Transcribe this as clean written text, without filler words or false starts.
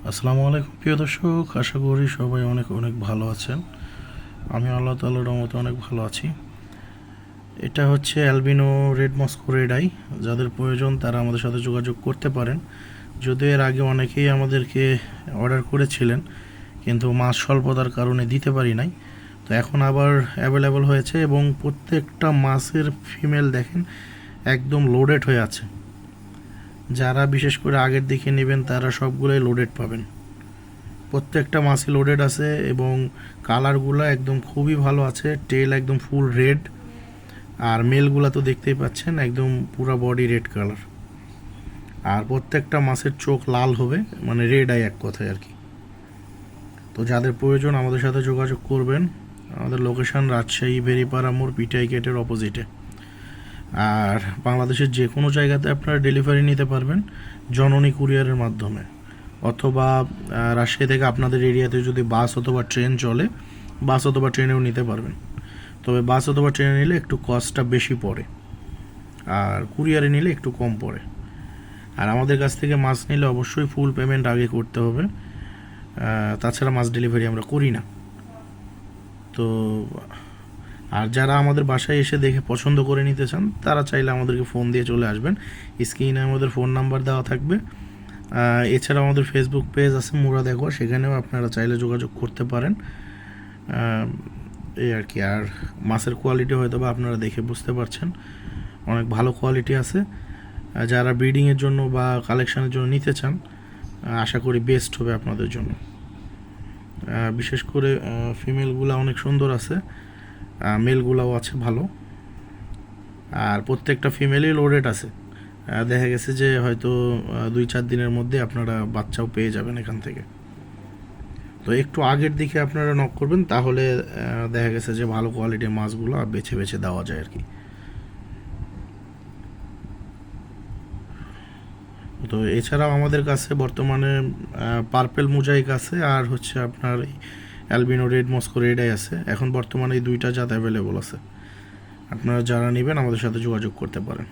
আসসালামু আলাইকুম প্রিয় দর্শক, আশা করি সবাই অনেক অনেক ভালো আছেন। আমি আল্লাহ তাআলার রহমতে অনেক ভালো আছি। এটা হচ্ছে albino red Moscow red eye. যাদের প্রয়োজন তারা আমাদের সাথে যোগাযোগ করতে পারেন। যদিও এর আগে অনেকেই আমাদেরকে অর্ডার করেছিলেন, কিন্তু মাছ স্বল্পতার কারণে দিতে পারি নাই। তো এখন আবার অ্যাভেলেবল হয়েছে এবং প্রত্যেকটা মাছের ফিমেল দেখেন একদম লোডেড হয়ে আছে। যারা বিশেষ করে আগের দিকে নেবেন তারা সবগুলোই লোডেড পাবেন। প্রত্যেকটা মাছই লোডেড আছে এবং কালারগুলো একদম খুবই ভালো আছে। টেল একদম ফুল রেড, আর মেলগুলো তো দেখতেই পাচ্ছেন একদম পুরো বডি রেড কালার। আর প্রত্যেকটা মাছের চোখ লাল হবে, মানে রেড আই এক কথায় আর কি। তো যাদের প্রয়োজন আমাদের সাথে যোগাযোগ করবেন। আমাদের লোকেশান রাজশাহী বেরিপাড়া মোড় পিটাই গেটের অপোজিটে। আর বাংলাদেশের যে কোনো জায়গাতে আপনারা ডেলিভারি নিতে পারবেন জননী কুরিয়ারের মাধ্যমে, অথবা রাজশাহী থেকে আপনাদের এরিয়াতে যদি বাস অথবা ট্রেন চলে, বাস অথবা ট্রেনেও নিতে পারবেন। তবে বাস অথবা ট্রেনে নিলে একটু কস্টটা বেশি পড়ে, আর কুরিয়ারে নিলে একটু কম পড়ে। আর আমাদের কাছ থেকে মাছ নিলে অবশ্যই ফুল পেমেন্ট আগে করতে হবে, তাছাড়া মাছ ডেলিভারি আমরা করি না। তো আর যারা আমাদের বাসায় এসে দেখে পছন্দ করে নিতে চান তারা চাইলে আমাদেরকে ফোন দিয়ে চলে আসবেন। স্ক্রিনে আমাদের ফোন নাম্বার দেওয়া থাকবে। এছাড়াও আমাদের ফেসবুক পেজ আছে মুরাদ একোয়া, সেখানেও আপনারা চাইলে যোগাযোগ করতে পারেন। এই আর কি। আর মাছের কোয়ালিটি হয়তো বা আপনারা দেখে বুঝতে পারছেন, অনেক ভালো কোয়ালিটি আছে। যারা ব্রিডিংয়ের জন্য বা কালেকশানের জন্য নিতে চান, আশা করি বেস্ট হবে আপনাদের জন্য। বিশেষ করে ফিমেলগুলো অনেক সুন্দর আছে, মেলগুলাও আছে ভালো। আর প্রত্যেকটা ফিমেলই লোডেড আছে। দেখা গেছে যে হয়তো 2-4 দিনের মধ্যে আপনারা বাচ্চাও পেয়ে যাবেন এখান থেকে। তো একটু আগের দিকে আপনারা নক করবেন, তাহলে দেখা গেছে যে ভালো কোয়ালিটির মাছগুলো বেছে বেছে দেওয়া যায় আর কি। তো এছাড়াও আমাদের কাছে বর্তমানে পার্পেল মোজাইক আছে, আর হচ্ছে আপনার অ্যালবিনো রেড মস্কো রেডাই আছে। এখন বর্তমানে এই দুইটা জাত অ্যাভেলেবল আছে। আপনারা যারা নেবেন আমাদের সাথে যোগাযোগ করতে পারেন।